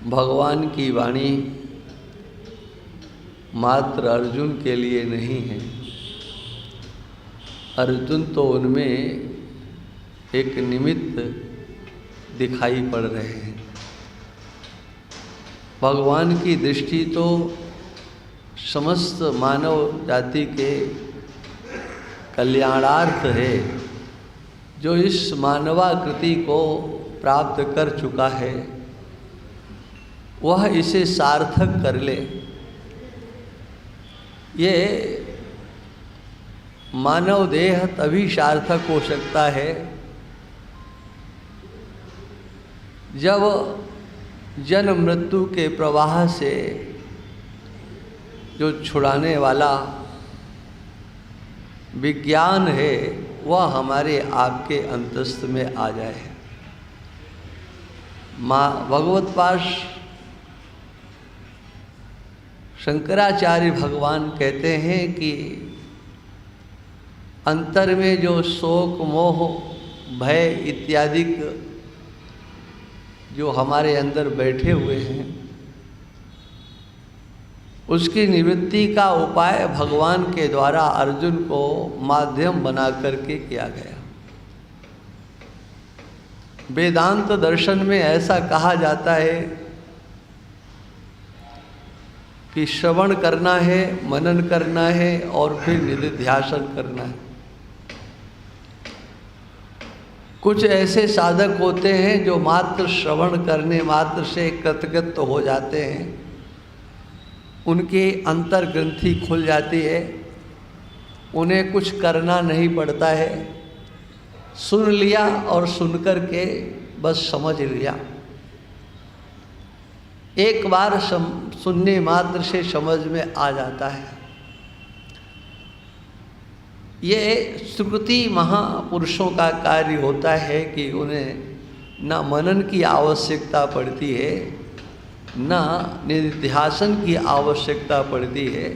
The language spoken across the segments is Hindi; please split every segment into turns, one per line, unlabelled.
भगवान की वाणी मात्र अर्जुन के लिए नहीं है। अर्जुन तो उनमें एक निमित्त दिखाई पड़ रहे हैं। भगवान की दृष्टि तो समस्त मानव जाति के कल्याणार्थ है। जो इस मानवाकृति को प्राप्त कर चुका है वह इसे सार्थक कर ले। ये मानव देह तभी सार्थक हो सकता है जब जन्म मृत्यु के प्रवाह से जो छुड़ाने वाला विज्ञान है वह हमारे आपके अंतस्थ में आ जाए। माँ भगवत पाश शंकराचार्य भगवान कहते हैं कि अंतर में जो शोक मोह भय इत्यादि जो हमारे अंदर बैठे हुए हैं उसकी निवृत्ति का उपाय भगवान के द्वारा अर्जुन को माध्यम बना करके किया गया। वेदांत दर्शन में ऐसा कहा जाता है कि श्रवण करना है, मनन करना है और फिर निधिध्यासन करना है। कुछ ऐसे साधक होते हैं जो मात्र श्रवण करने मात्र से कृतकृत हो जाते हैं, उनकी अंतर ग्रंथि खुल जाती है, उन्हें कुछ करना नहीं पड़ता है, सुन लिया और सुनकर के बस समझ लिया। एक बार सुनने मात्र से समझ में आ जाता है। ये श्रुति महापुरुषों का कार्य होता है कि उन्हें न मनन की आवश्यकता पड़ती है न निधिध्यासन की आवश्यकता पड़ती है।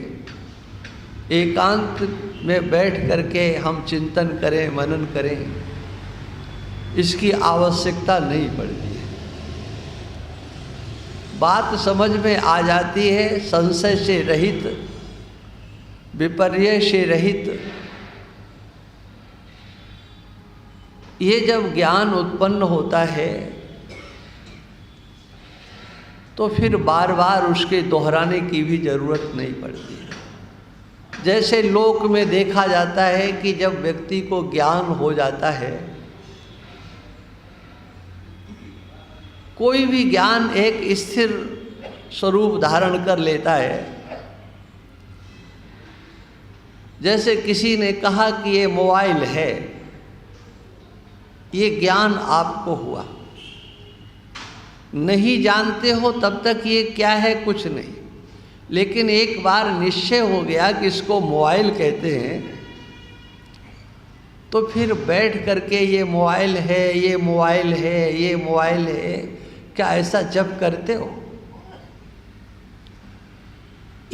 एकांत में बैठ करके हम चिंतन करें, मनन करें, इसकी आवश्यकता नहीं पड़ती है। बात समझ में आ जाती है, संशय से रहित, विपर्य से रहित। ये जब ज्ञान उत्पन्न होता है तो फिर बार बार उसके दोहराने की भी जरूरत नहीं पड़ती है। जैसे लोक में देखा जाता है कि जब व्यक्ति को ज्ञान हो जाता है, कोई भी ज्ञान एक स्थिर स्वरूप धारण कर लेता है। जैसे किसी ने कहा कि ये मोबाइल है, ये ज्ञान आपको हुआ, नहीं जानते हो तब तक ये क्या है कुछ नहीं, लेकिन एक बार निश्चय हो गया कि इसको मोबाइल कहते हैं तो फिर बैठ करके ये मोबाइल है, ये मोबाइल है, ये मोबाइल है, क्या ऐसा जप करते हो?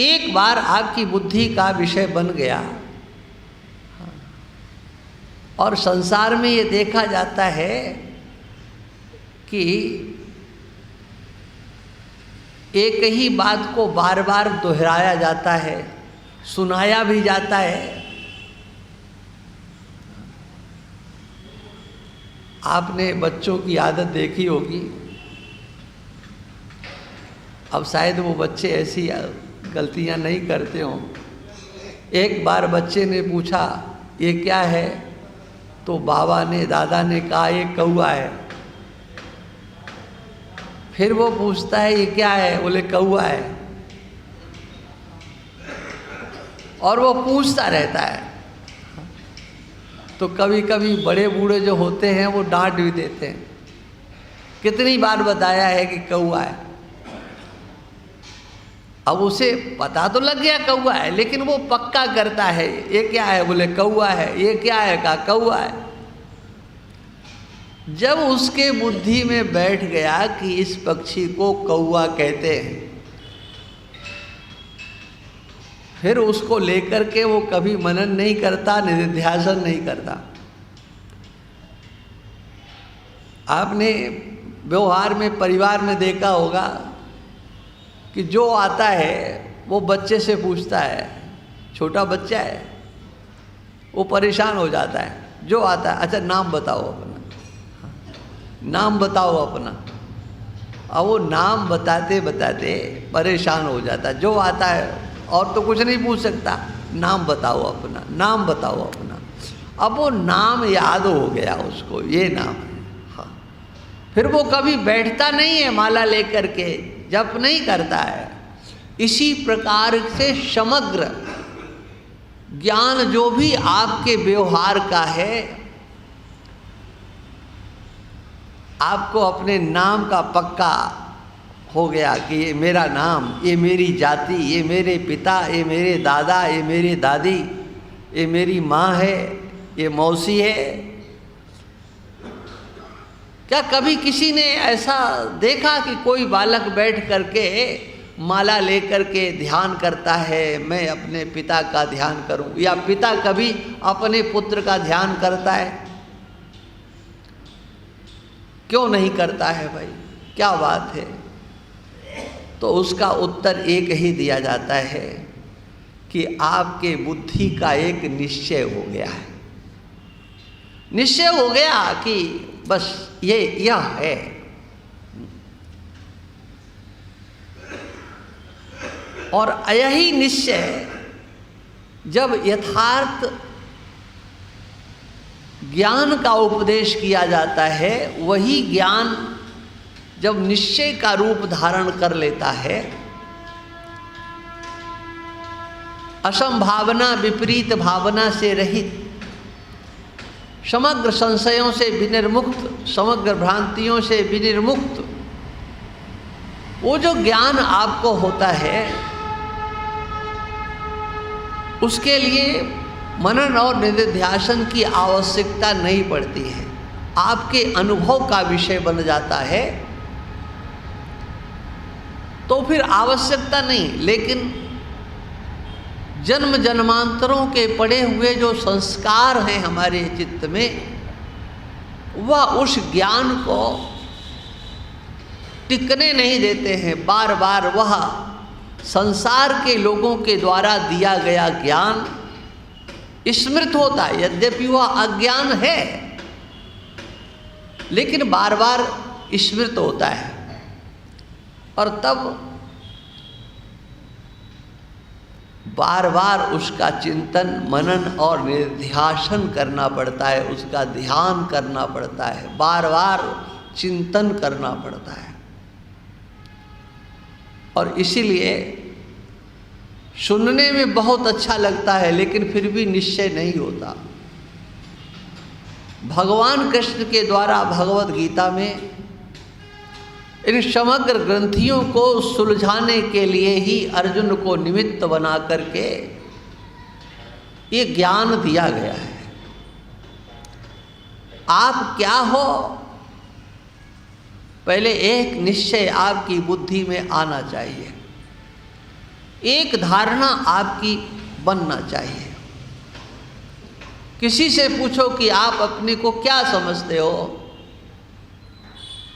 एक बार आपकी बुद्धि का विषय बन गया। और संसार में ये देखा जाता है कि एक ही बात को बार बार दोहराया जाता है, सुनाया भी जाता है। आपने बच्चों की आदत देखी होगी, अब शायद वो बच्चे ऐसी गलतियां नहीं करते हों। एक बार बच्चे ने पूछा ये क्या है, तो बाबा ने दादा ने कहा ये कौआ है। फिर वो पूछता है ये क्या है, बोले कौआ है, और वो पूछता रहता है। तो कभी कभी बड़े बूढ़े जो होते हैं वो डांट भी देते हैं, कितनी बार बताया है कि कौआ है। अब उसे पता तो लग गया कौआ है, लेकिन वो पक्का करता है ये क्या है, बोले कौआ है। ये क्या है, कहा कौआ है। जब उसके बुद्धि में बैठ गया कि इस पक्षी को कौआ कहते हैं, फिर उसको लेकर के वो कभी मनन नहीं करता, निधिध्यासन नहीं करता। आपने व्यवहार में परिवार में देखा होगा कि जो आता है वो बच्चे से पूछता है, छोटा बच्चा है वो परेशान हो जाता है, जो आता है अच्छा नाम बताओ अपना, नाम बताओ अपना। अब वो नाम बताते बताते परेशान हो जाता है, जो आता है और तो कुछ नहीं पूछ सकता, नाम बताओ अपना, नाम बताओ अपना। अब वो नाम याद हो गया उसको, ये नाम है। हाँ, फिर वो कभी बैठता नहीं है माला लेकर के, जप नहीं करता है। इसी प्रकार से समग्र ज्ञान जो भी आपके व्यवहार का है, आपको अपने नाम का पक्का हो गया कि ये मेरा नाम, ये मेरी जाति, ये मेरे पिता, ये मेरे दादा, ये मेरी दादी, ये मेरी माँ है, ये मौसी है। क्या कभी किसी ने ऐसा देखा कि कोई बालक बैठ करके माला लेकर के ध्यान करता है, मैं अपने पिता का ध्यान करूं, या पिता कभी अपने पुत्र का ध्यान करता है? क्यों नहीं करता है भाई, क्या बात है? तो उसका उत्तर एक ही दिया जाता है कि आपके बुद्धि का एक निश्चय हो गया है। निश्चय हो गया कि बस यह है। और यही निश्चय जब यथार्थ ज्ञान का उपदेश किया जाता है, वही ज्ञान जब निश्चय का रूप धारण कर लेता है, असंभावना विपरीत भावना से रहित, समग्र संशयों से विनिर्मुक्त, समग्र भ्रांतियों से विनिर्मुक्त, वो जो ज्ञान आपको होता है, उसके लिए मनन और निधिध्यासन की आवश्यकता नहीं पड़ती है, आपके अनुभव का विषय बन जाता है, तो फिर आवश्यकता नहीं। लेकिन जन्म जन्मांतरों के पड़े हुए जो संस्कार हैं हमारे चित्त में, वह उस ज्ञान को टिकने नहीं देते हैं। बार बार वह संसार के लोगों के द्वारा दिया गया ज्ञान स्मृत होता है, यद्यपि वह अज्ञान है, लेकिन बार बार स्मृत होता है। और तब बार बार उसका चिंतन मनन और निधिध्यासन करना पड़ता है, उसका ध्यान करना पड़ता है, बार बार चिंतन करना पड़ता है। और इसीलिए सुनने में बहुत अच्छा लगता है, लेकिन फिर भी निश्चय नहीं होता। भगवान कृष्ण के द्वारा भगवद गीता में इन समग्र ग्रंथियों को सुलझाने के लिए ही अर्जुन को निमित्त बना करके ये ज्ञान दिया गया है। आप क्या हो, पहले एक निश्चय आपकी बुद्धि में आना चाहिए, एक धारणा आपकी बनना चाहिए। किसी से पूछो कि आप अपने को क्या समझते हो,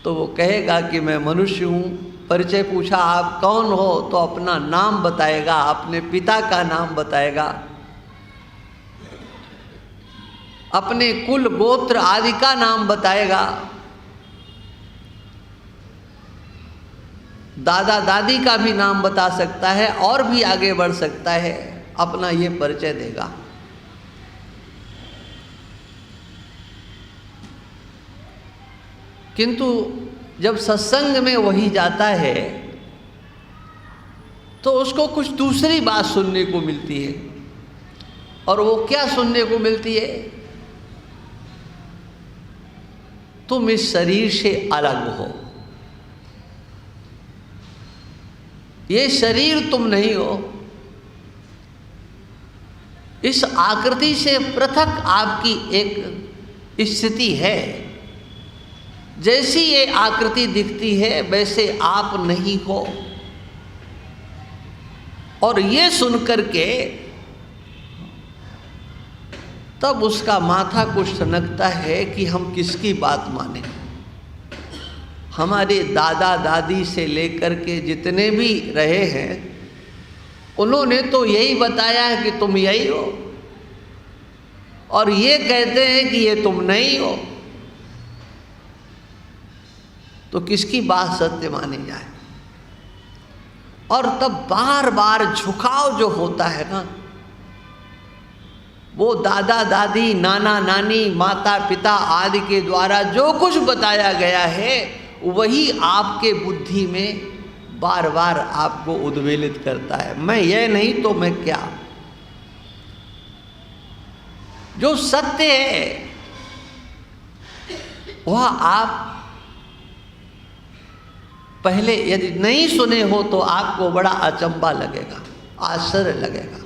तो वो कहेगा कि मैं मनुष्य हूँ। परिचय पूछा आप कौन हो, तो अपना नाम बताएगा, अपने पिता का नाम बताएगा, अपने कुल गोत्र आदि का नाम बताएगा, दादा दादी का भी नाम बता सकता है, और भी आगे बढ़ सकता है, अपना ये परिचय देगा। किंतु जब सत्संग में वही जाता है तो उसको कुछ दूसरी बात सुनने को मिलती है। और वो क्या सुनने को मिलती है? तुम इस शरीर से अलग हो, ये शरीर तुम नहीं हो, इस आकृति से पृथक आपकी एक स्थिति है। जैसी ये आकृति दिखती है वैसे आप नहीं हो। और ये सुनकर के तब उसका माथा कुछ सनकता है कि हम किसकी बात माने, हमारे दादा दादी से लेकर के जितने भी रहे हैं, उन्होंने तो यही बताया है कि तुम यही हो, और ये कहते हैं कि ये तुम नहीं हो, तो किसकी बात सत्य मानी जाए? और तब बार बार झुकाव जो होता है ना, वो दादा दादी, नाना नानी, माता पिता आदि के द्वारा जो कुछ बताया गया है वही आपके बुद्धि में बार बार आपको उद्वेलित करता है। मैं यह नहीं तो मैं क्या? जो सत्य है वह आप पहले यदि नहीं सुने हो तो आपको बड़ा अचंभा लगेगा, आश्चर्य लगेगा।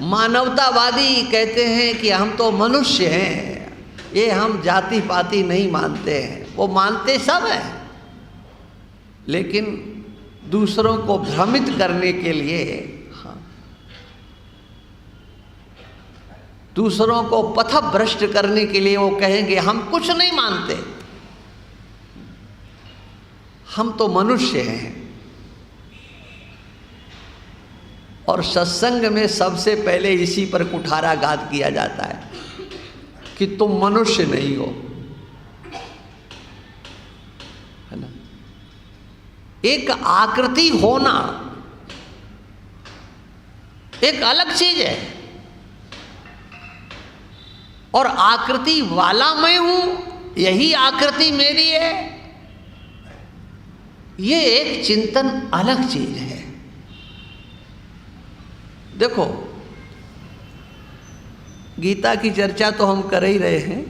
मानवतावादी कहते हैं कि हम तो मनुष्य हैं, ये हम जाति पाति नहीं मानते हैं। वो मानते सब हैं, लेकिन दूसरों को भ्रमित करने के लिए, हाँ, दूसरों को पथभ्रष्ट करने के लिए वो कहेंगे हम कुछ नहीं मानते, हम तो मनुष्य हैं। और सत्संग में सबसे पहले इसी पर कुठाराघात किया जाता है कि तुम मनुष्य नहीं हो, है ना। एक आकृति होना एक अलग चीज है, और आकृति वाला मैं हूं, यही आकृति मेरी है, ये एक चिंतन अलग चीज है। देखो, गीता की चर्चा तो हम कर ही रहे हैं,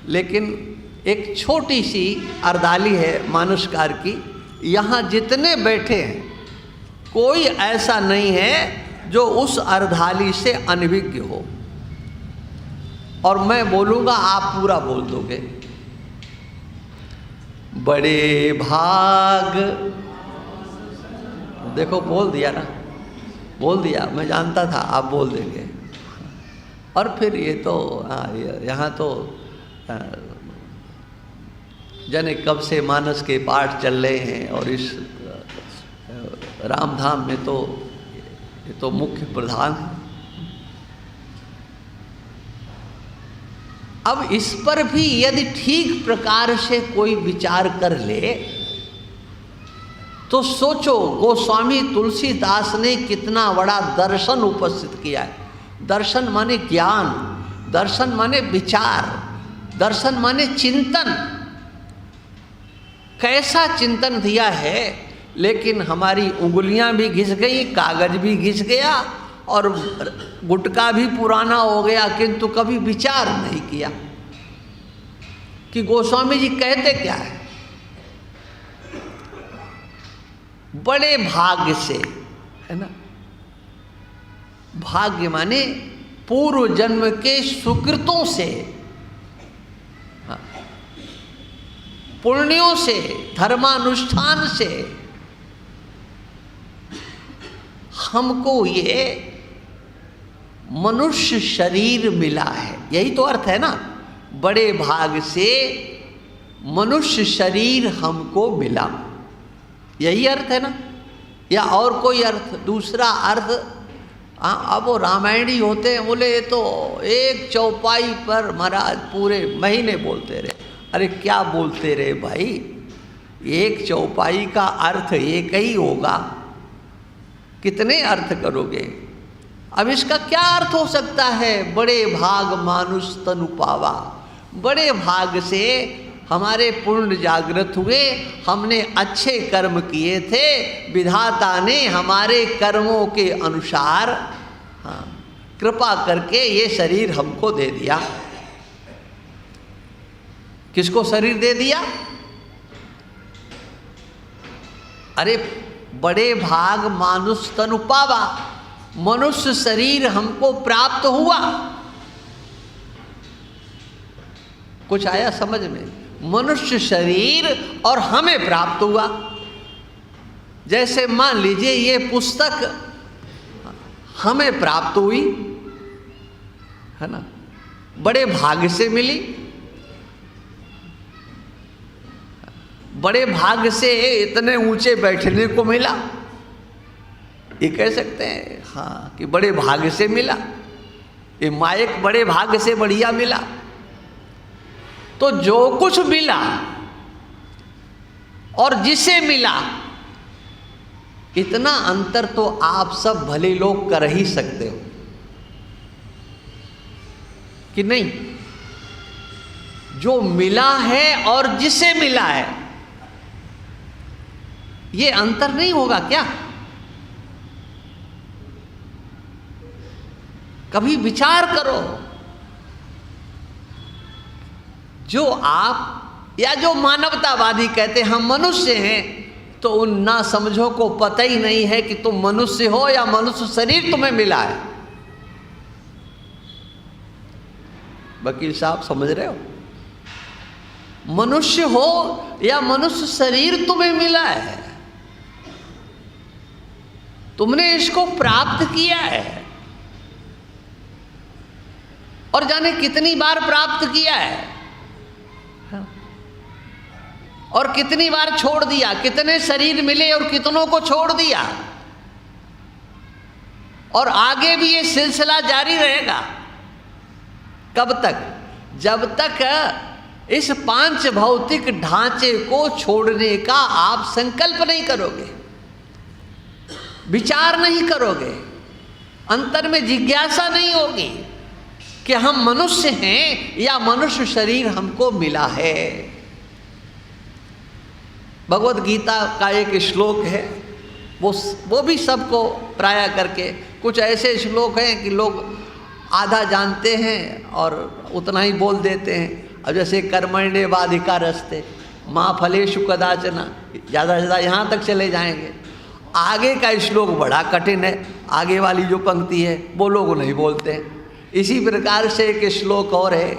लेकिन एक छोटी सी अर्दाली है मानुषकार की। यहाँ जितने बैठे हैं कोई ऐसा नहीं है जो उस अर्धाली से अनभिज्ञ हो, और मैं बोलूँगा आप पूरा बोल दोगे। बड़े भाग, देखो बोल दिया ना, बोल दिया, मैं जानता था आप बोल देंगे। और फिर ये तो यहाँ तो जाने कब से मानस के पाठ चल रहे हैं, और इस रामधाम में तो ये तो मुख्य प्रधान है। अब इस पर भी यदि ठीक प्रकार से कोई विचार कर ले तो सोचो, गोस्वामी तुलसीदास ने कितना बड़ा दर्शन उपस्थित किया है। दर्शन माने ज्ञान, दर्शन माने विचार, दर्शन माने चिंतन। कैसा चिंतन दिया है, लेकिन हमारी उंगलियां भी घिस गई, कागज भी घिस गया, और गुटका भी पुराना हो गया, किंतु कभी विचार नहीं किया कि गोस्वामी जी कहते क्या है। बड़े भाग्य से, है ना, भाग्य माने पूर्व जन्म के सुकृतों से, पुण्यों से, धर्मानुष्ठान से हमको ये मनुष्य शरीर मिला है। यही तो अर्थ है ना, बड़े भाग से मनुष्य शरीर हमको मिला, यही अर्थ है ना, या और कोई अर्थ, दूसरा अर्थ? अब वो रामायणी होते हैं, बोले ये तो एक चौपाई पर महाराज पूरे महीने बोलते रहे। अरे क्या बोलते रहे भाई, एक चौपाई का अर्थ एक ही होगा, कितने अर्थ करोगे? अब इसका क्या अर्थ हो सकता है? बड़े भाग मानुष तनु पावा, बड़े भाग से हमारे पुण्य जागृत हुए, हमने अच्छे कर्म किए थे, विधाता ने हमारे कर्मों के अनुसार, हाँ, कृपा करके ये शरीर हमको दे दिया। किसको शरीर दे दिया? अरे बड़े भाग मानुष तनु पावा, मनुष्य शरीर हमको प्राप्त हुआ। कुछ आया समझ में? मनुष्य शरीर और हमें प्राप्त हुआ। जैसे मान लीजिए ये पुस्तक हमें प्राप्त हुई, है ना, बड़े भाग्य से मिली। बड़े भाग्य से इतने ऊंचे बैठने को मिला, ये कह सकते हैं हाँ कि बड़े भाग्य से मिला, ये माइक बड़े भाग्य से बढ़िया मिला। तो जो कुछ मिला और जिसे मिला, इतना अंतर तो आप सब भले लोग कर ही सकते हो कि नहीं। जो मिला है और जिसे मिला है, ये अंतर नहीं होगा क्या? कभी विचार करो। जो आप या जो मानवतावादी कहते हैं हम मनुष्य हैं, तो उन ना समझो को पता ही नहीं है कि तुम मनुष्य हो या मनुष्य शरीर तुम्हें मिला है। वकील साहब समझ रहे हो? मनुष्य हो या मनुष्य शरीर तुम्हें मिला है, तुमने इसको प्राप्त किया है और जाने कितनी बार प्राप्त किया है और कितनी बार छोड़ दिया। कितने शरीर मिले और कितनों को छोड़ दिया, और आगे भी ये सिलसिला जारी रहेगा। कब तक? जब तक इस पांच भौतिक ढांचे को छोड़ने का आप संकल्प नहीं करोगे, विचार नहीं करोगे, अंतर में जिज्ञासा नहीं होगी कि हम मनुष्य हैं या मनुष्य शरीर हमको मिला है। भगवत गीता का एक श्लोक है, वो भी सबको प्राय करके, कुछ ऐसे श्लोक हैं कि लोग आधा जानते हैं और उतना ही बोल देते हैं। अब जैसे कर्मण्येवाधिकारस्ते माँ फलेषु कदाचन, ज़्यादा से ज़्यादा यहाँ तक चले जाएंगे। आगे का श्लोक बड़ा कठिन है, आगे वाली जो पंक्ति है वो लोग नहीं बोलते हैं। इसी प्रकार से एक श्लोक और है,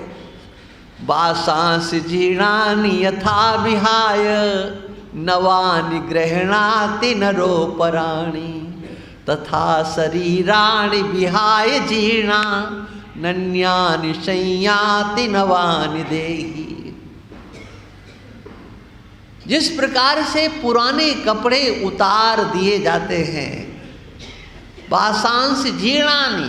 वासांसि जीर्णानि यथा विहाय नवानि गृह्णाति नरोपराणि तथा शरीराणि विहाय जीर्णा नन्यानि संयाति नवानि देहि। जिस प्रकार से पुराने कपड़े उतार दिए जाते हैं, वासांसि जीर्णानि,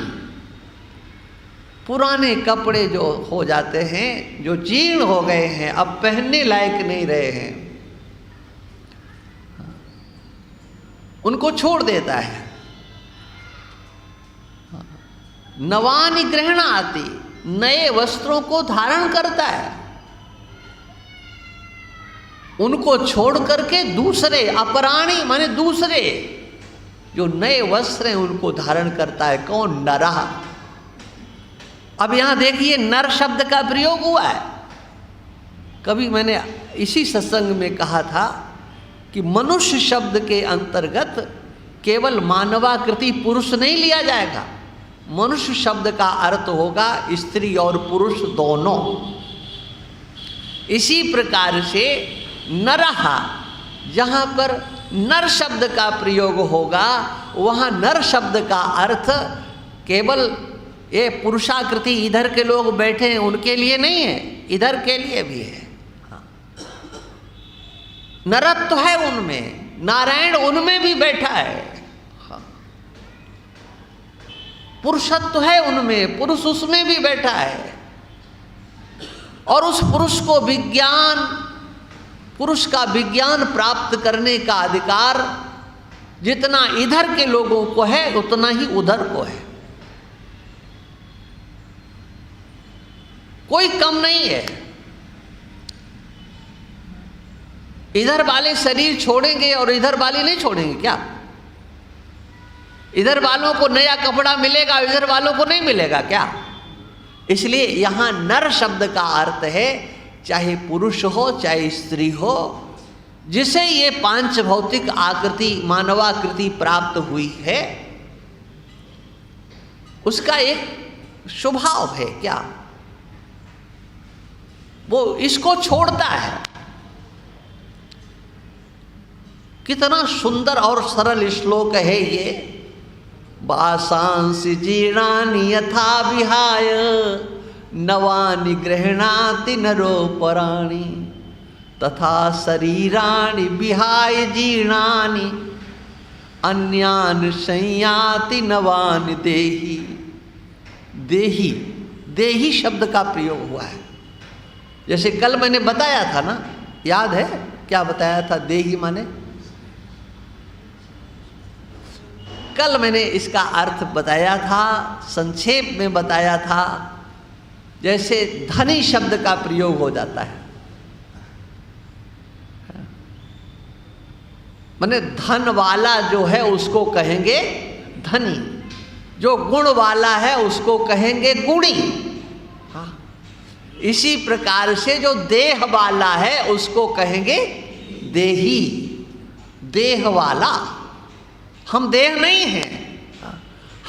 पुराने कपड़े जो हो जाते हैं, जो जीर्ण हो गए हैं, अब पहनने लायक नहीं रहे हैं, उनको छोड़ देता है। नवानि गृह्णाति, नए वस्त्रों को धारण करता है। उनको छोड़ करके दूसरे, अपराणी माने दूसरे जो नए वस्त्र हैं उनको धारण करता है। कौन? नरः। अब यहां देखिए नर शब्द का प्रयोग हुआ है। कभी मैंने इसी सत्संग में कहा था कि मनुष्य शब्द के अंतर्गत केवल मानवाकृति पुरुष नहीं लिया जाएगा। मनुष्य शब्द का अर्थ होगा स्त्री और पुरुष दोनों। इसी प्रकार से नरः, जहाँ पर नर शब्द का प्रयोग होगा, वहाँ नर शब्द का अर्थ केवल ये पुरुषाकृति इधर के लोग बैठे हैं उनके लिए नहीं है, इधर के लिए भी है। नरत्व है उनमें, नारायण उनमें भी बैठा है। पुरुषत्व है उनमें, पुरुष उसमें भी बैठा है। और उस पुरुष को विज्ञान, पुरुष का विज्ञान प्राप्त करने का अधिकार जितना इधर के लोगों को है उतना ही उधर को है। कोई कम नहीं है। इधर वाले शरीर छोड़ेंगे और इधर वाले नहीं छोड़ेंगे क्या? इधर वालों को नया कपड़ा मिलेगा, इधर वालों को नहीं मिलेगा क्या? इसलिए यहां नर शब्द का अर्थ है चाहे पुरुष हो चाहे स्त्री हो, जिसे ये पांच भौतिक आकृति, मानवाकृति प्राप्त हुई है, उसका एक स्वभाव है क्या? वो इसको छोड़ता है। कितना सुंदर और सरल श्लोक है ये। वासांसि जीर्णानि यथा विहाय नवानि गृह्णाति नरोपराणि तथा शरीराणि विहाय जीर्णानि अन्यान संयाति नवानि देहि। देही, देही शब्द का प्रयोग हुआ है। जैसे कल मैंने बताया था ना, याद है क्या बताया था? देही माने, कल मैंने इसका अर्थ बताया था, संक्षेप में बताया था। जैसे धनी शब्द का प्रयोग हो जाता है, माने धन वाला जो है उसको कहेंगे धनी, जो गुण वाला है उसको कहेंगे गुणी। हाँ, इसी प्रकार से जो देह वाला है उसको कहेंगे देही, देह वाला। हम देह नहीं हैं,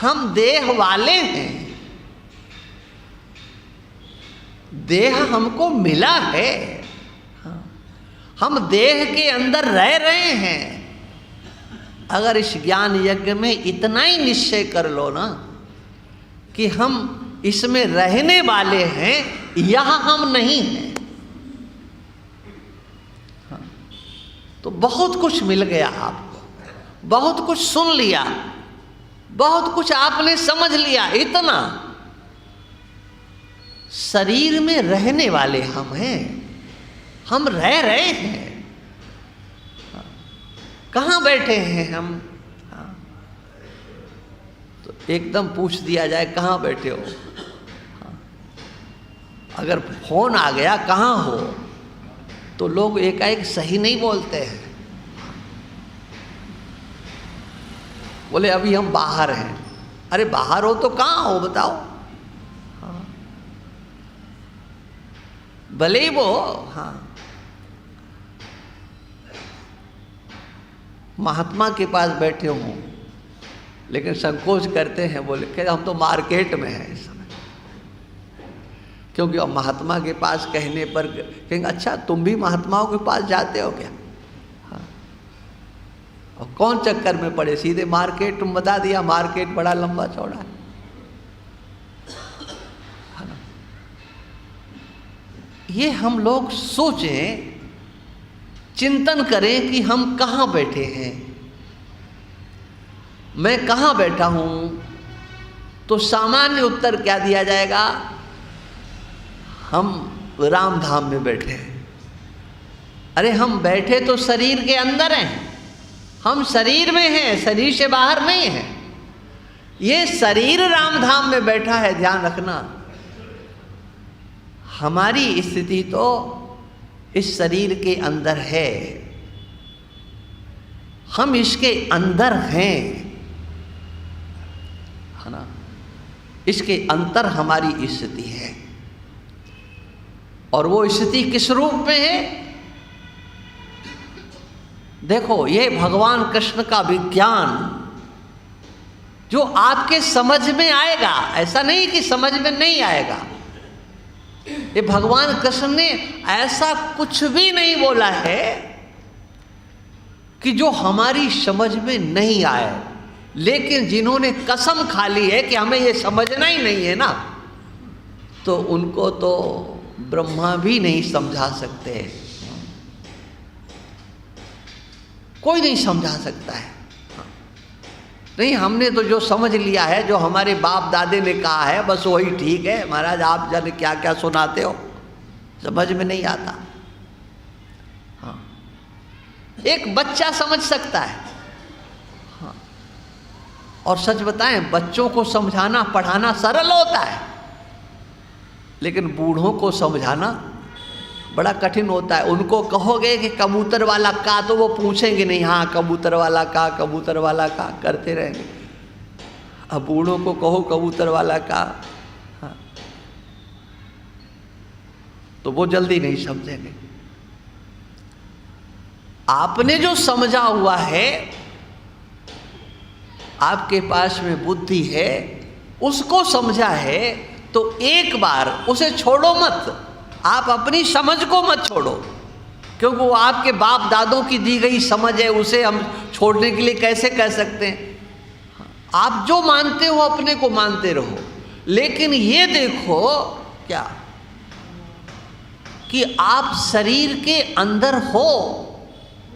हम देह वाले हैं। देह हमको मिला है, हम देह के अंदर रह रहे हैं। अगर इस ज्ञान यज्ञ में इतना ही निश्चय कर लो ना कि हम इसमें रहने वाले हैं, यहां हम नहीं हैं, तो बहुत कुछ मिल गया आपको, बहुत कुछ सुन लिया, बहुत कुछ आपने समझ लिया। इतना शरीर में रहने वाले हम हैं, हम रह रहे हैं। कहाँ बैठे हैं हम? तो एकदम पूछ दिया जाए कहाँ बैठे हो, अगर फोन आ गया कहाँ हो, तो लोग एकाएक सही नहीं बोलते हैं। बोले अभी हम बाहर हैं। अरे बाहर हो तो कहाँ हो बताओ? भले ही वो महात्मा के पास बैठे हों, लेकिन संकोच करते हैं, बोले कि हम तो मार्केट में हैं इस समय। क्योंकि अब महात्मा के पास कहने पर कहेंगे अच्छा तुम भी महात्माओं के पास जाते हो क्या? और कौन चक्कर में पड़े, सीधे मार्केट। तुम बता दिया मार्केट बड़ा लंबा चौड़ा है ना? ये हम लोग सोचें, चिंतन करें कि हम कहाँ बैठे हैं, मैं कहाँ बैठा हूं। तो सामान्य उत्तर क्या दिया जाएगा? हम राम धाम में बैठे हैं। अरे हम बैठे तो शरीर के अंदर हैं, हम शरीर में हैं, शरीर से बाहर नहीं है। ये शरीर राम धाम में बैठा है, ध्यान रखना। हमारी स्थिति तो इस शरीर के अंदर है, हम इसके अंदर हैं, है ना? इसके अंतर हमारी स्थिति है। और वो स्थिति किस रूप में है? देखो, ये भगवान कृष्ण का विज्ञान जो आपके समझ में आएगा, ऐसा नहीं कि समझ में नहीं आएगा। ये भगवान कृष्ण ने ऐसा कुछ भी नहीं बोला है कि जो हमारी समझ में नहीं आए, लेकिन जिन्होंने कसम खा ली है कि हमें ये समझना ही नहीं है ना, तो उनको तो ब्रह्मा भी नहीं समझा सकते, कोई नहीं समझा सकता है। नहीं, हमने तो जो समझ लिया है, जो हमारे बाप दादे ने कहा है, बस वही ठीक है। महाराज आप जाने क्या क्या सुनाते हो, समझ में नहीं आता। हाँ, एक बच्चा समझ सकता है। हाँ, और सच बताएं, बच्चों को समझाना पढ़ाना सरल होता है, लेकिन बूढ़ों को समझाना बड़ा कठिन होता है। उनको कहोगे कि कबूतर वाला का, तो वो पूछेंगे नहीं, हाँ कबूतर वाला का, कबूतर वाला का करते रहेंगे। अब बूढ़ों को कहो कबूतर वाला का, हाँ, तो वो जल्दी नहीं समझेंगे। आपने जो समझा हुआ है, आपके पास में बुद्धि है, उसको समझा है, तो एक बार उसे छोड़ो मत। आप अपनी समझ को मत छोड़ो, क्योंकि वो आपके बाप दादों की दी गई समझ है, उसे हम छोड़ने के लिए कैसे कह सकते हैं? आप जो मानते हो अपने को मानते रहो, लेकिन ये देखो क्या कि आप शरीर के अंदर हो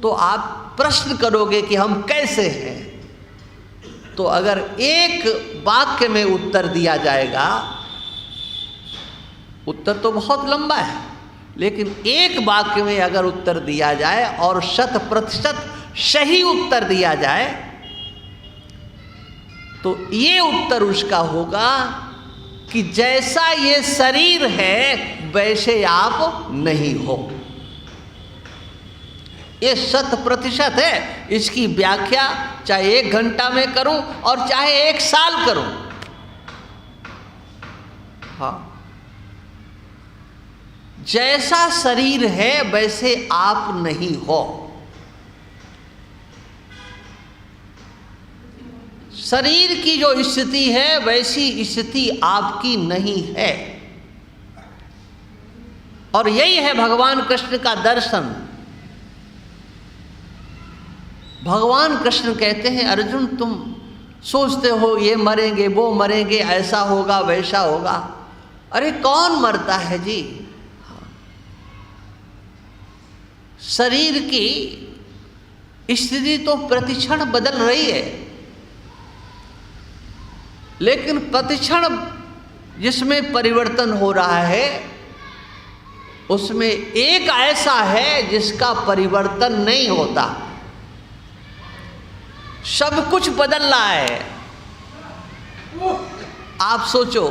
तो आप प्रश्न करोगे कि हम कैसे हैं। तो अगर एक वाक्य में उत्तर दिया जाएगा, उत्तर तो बहुत लंबा है, लेकिन एक वाक्य में अगर उत्तर दिया जाए और 100% सही उत्तर दिया जाए तो ये उत्तर उसका होगा कि जैसा ये शरीर है वैसे आप नहीं हो। ये 100% है। इसकी व्याख्या चाहे 1 घंटा में करूं और चाहे 1 साल करूं। हाँ, जैसा शरीर है वैसे आप नहीं हो। शरीर की जो स्थिति है वैसी स्थिति आपकी नहीं है। और यही है भगवान कृष्ण का दर्शन। भगवान कृष्ण कहते हैं, अर्जुन तुम सोचते हो ये मरेंगे वो मरेंगे, ऐसा होगा वैसा होगा। अरे कौन मरता है जी? शरीर की स्थिति तो प्रतिक्षण बदल रही है, लेकिन प्रतिक्षण जिसमें परिवर्तन हो रहा है उसमें एक ऐसा है जिसका परिवर्तन नहीं होता। सब कुछ बदल रहा है। आप सोचो,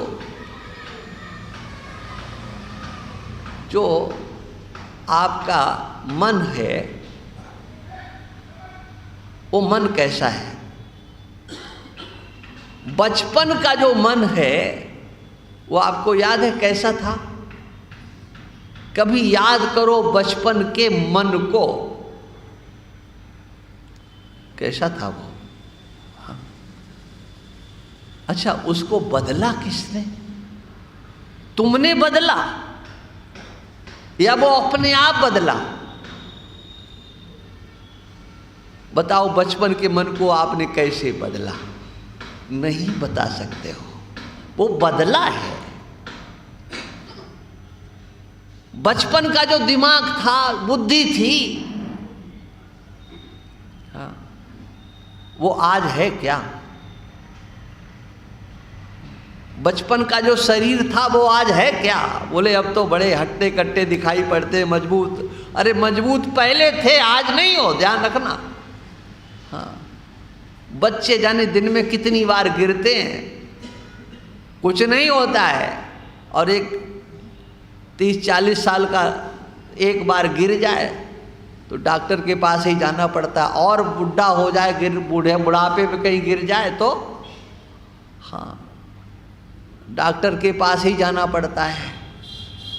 जो आपका मन है वो मन कैसा है? बचपन का जो मन है वो आपको याद है कैसा था? कभी याद करो बचपन के मन को, कैसा था वो? हाँ। अच्छा, उसको बदला किसने? तुमने बदला या वो अपने आप बदला? बताओ, बचपन के मन को आपने कैसे बदला? नहीं बता सकते हो। वो बदला है। बचपन का जो दिमाग था, बुद्धि थी, हाँ, वो आज है क्या? बचपन का जो शरीर था वो आज है क्या? बोले अब तो बड़े हट्टे कट्टे दिखाई पड़ते, मजबूत। अरे मजबूत पहले थे, आज नहीं हो, ध्यान रखना। हाँ, बच्चे जाने दिन में कितनी बार गिरते हैं, कुछ नहीं होता है। और एक 30-40 साल का एक बार गिर जाए तो डॉक्टर के पास ही जाना पड़ता है। और बुढ़ा हो जाए, बुढ़ापे में कहीं गिर जाए तो हाँ, डॉक्टर के पास ही जाना पड़ता है।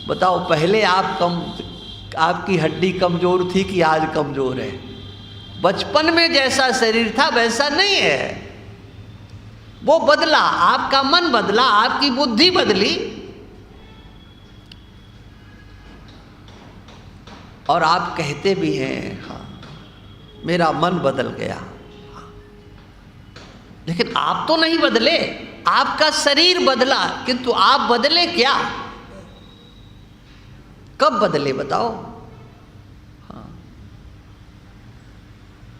बताओ, पहले आपकी हड्डी कमज़ोर थी कि आज कमज़ोर है? बचपन में जैसा शरीर था वैसा नहीं है, वो बदला। आपका मन बदला, आपकी बुद्धि बदली, और आप कहते भी हैं हाँ मेरा मन बदल गया। हाँ। लेकिन आप तो नहीं बदले, आपका शरीर बदला, किंतु आप बदले क्या? कब बदले बताओ? हाँ।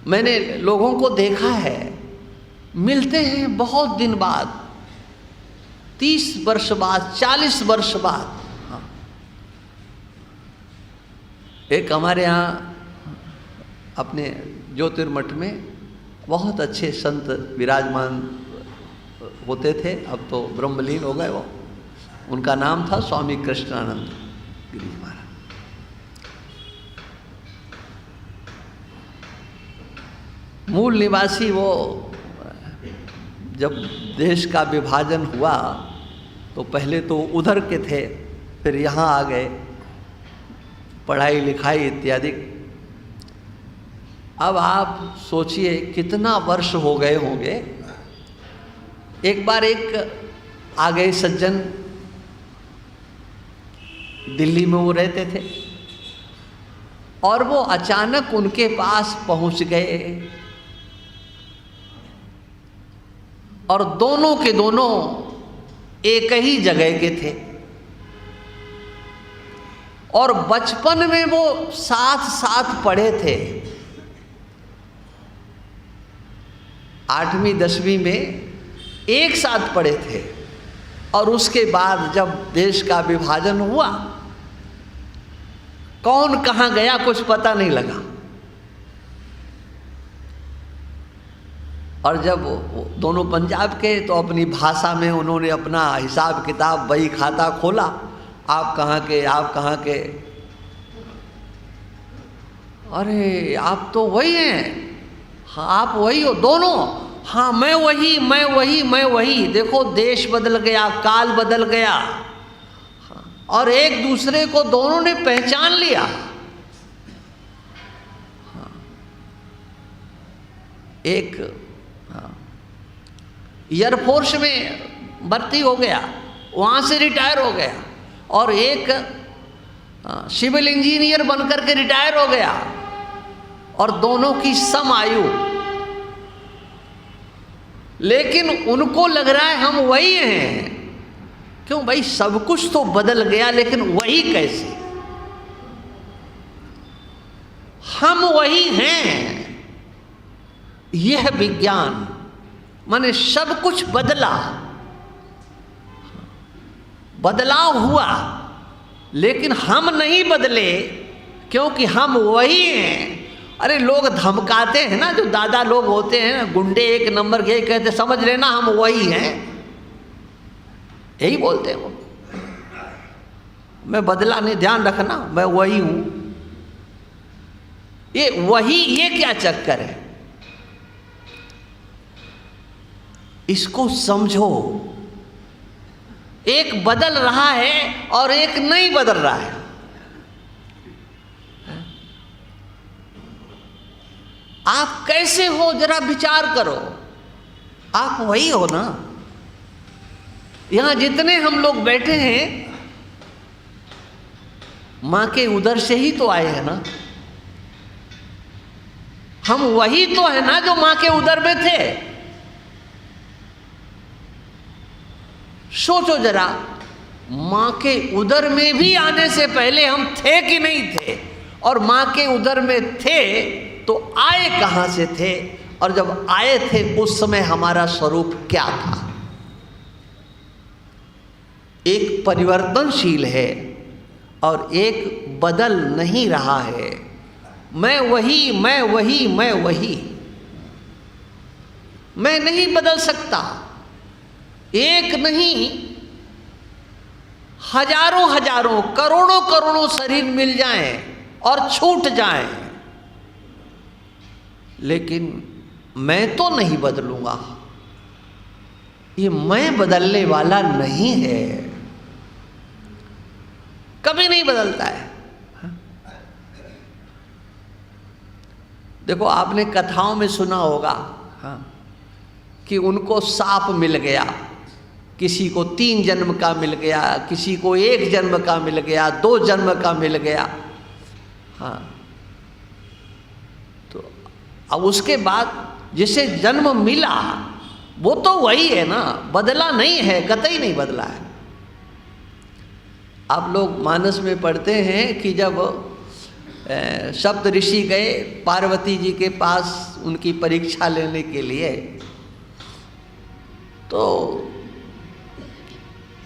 मैंने लोगों को देखा है, मिलते हैं बहुत दिन बाद, 30 वर्ष बाद, 40 वर्ष बाद। हाँ। एक हमारे यहाँ अपने ज्योतिर्मठ में बहुत अच्छे संत विराजमान होते थे, अब तो ब्रह्मलीन हो गए वो। उनका नाम था स्वामी कृष्णानंद गिरी महाराज। मूल निवासी वो, जब देश का विभाजन हुआ तो पहले तो उधर के थे, फिर यहाँ आ गए, पढ़ाई लिखाई इत्यादि। अब आप सोचिए कितना वर्ष हो गए होंगे। एक बार एक आ गए सज्जन, दिल्ली में वो रहते थे, और वो अचानक उनके पास पहुंच गए, और दोनों के दोनों एक ही जगह के थे, और बचपन में वो साथ साथ पढ़े थे। 8वीं 10वीं में एक साथ पढ़े थे, और उसके बाद जब देश का विभाजन हुआ, कौन कहाँ गया कुछ पता नहीं लगा। और जब दोनों पंजाब के, तो अपनी भाषा में उन्होंने अपना हिसाब किताब बही खाता खोला, आप कहाँ के, आप कहाँ के, अरे आप तो वही हैं, हाँ आप वही हो दोनों, हाँ मैं वही मैं वही मैं वही। देखो देश बदल गया, काल बदल गया, और एक दूसरे को दोनों ने पहचान लिया। एक एयरफोर्स में भर्ती हो गया, वहाँ से रिटायर हो गया, और एक सिविल इंजीनियर बनकर के रिटायर हो गया, और दोनों की सम आयु, लेकिन उनको लग रहा है हम वही हैं। क्यों भाई, सब कुछ तो बदल गया, लेकिन वही कैसे? हम वही हैं। यह विज्ञान माने सब कुछ बदला, बदलाव हुआ, लेकिन हम नहीं बदले, क्योंकि हम वही हैं। अरे लोग धमकाते हैं ना, जो दादा लोग होते हैं ना, गुंडे एक नंबर के, कहते समझ लेना हम वही हैं, यही बोलते हैं वो, मैं बदला नहीं, ध्यान रखना मैं वही हूं। ये वही, ये क्या चक्कर है? इसको समझो। एक बदल रहा है और एक नहीं बदल रहा है। आप कैसे हो जरा विचार करो, आप वही हो ना। यहां जितने हम लोग बैठे हैं, मां के उदर से ही तो आए हैं ना। हम वही तो है ना जो मां के उदर में थे। सोचो जरा, मां के उदर में भी आने से पहले हम थे कि नहीं थे, और मां के उदर में थे तो आए कहां से थे, और जब आए थे उस समय हमारा स्वरूप क्या था? एक परिवर्तनशील है और एक बदल नहीं रहा है। मैं वही मैं वही मैं वही, मैं नहीं बदल सकता। एक नहीं, हजारों हजारों करोड़ों करोड़ों शरीर मिल जाएं और छूट जाएं, लेकिन मैं तो नहीं बदलूंगा। ये मैं बदलने वाला नहीं है, कभी नहीं बदलता है। देखो आपने कथाओं में सुना होगा कि उनको सांप मिल गया, किसी को 3 जन्म का मिल गया, किसी को 1 जन्म का मिल गया, 2 जन्म का मिल गया। हाँ, तो अब उसके बाद जिसे जन्म मिला वो तो वही है ना, बदला नहीं है, कतई नहीं बदला है। आप लोग मानस में पढ़ते हैं कि जब सप्त ऋषि गए पार्वती जी के पास उनकी परीक्षा लेने के लिए, तो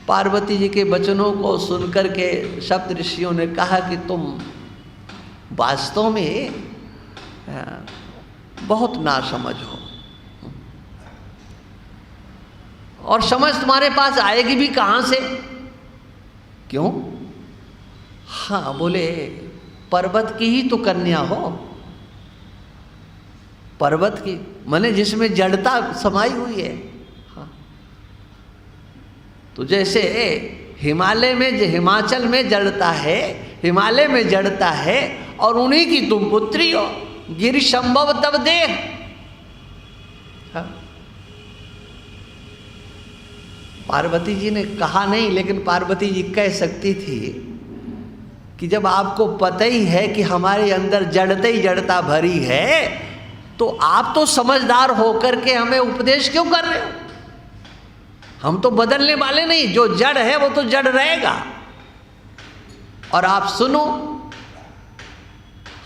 पार्वती जी के वचनों को सुनकर के सप्त ऋषियों ने कहा कि तुम वास्तव में बहुत नासमझ हो, और समझ तुम्हारे पास आएगी भी कहाँ से? क्यों? हाँ, बोले पर्वत की ही तो कन्या हो। पर्वत की माने जिसमें जड़ता समाई हुई है। हाँ, तो जैसे हिमालय में, हिमाचल में जड़ता है, हिमालय में जड़ता है, और उन्हीं की तुम पुत्री हो। गिरि संभव तब देह। हाँ, पार्वती जी ने कहा नहीं, लेकिन पार्वती जी कह सकती थी कि जब आपको पता ही है कि हमारे अंदर जड़ता ही जड़ता भरी है, तो आप तो समझदार होकर के हमें उपदेश क्यों कर रहे हो? हम तो बदलने वाले नहीं, जो जड़ है वो तो जड़ रहेगा। और आप सुनो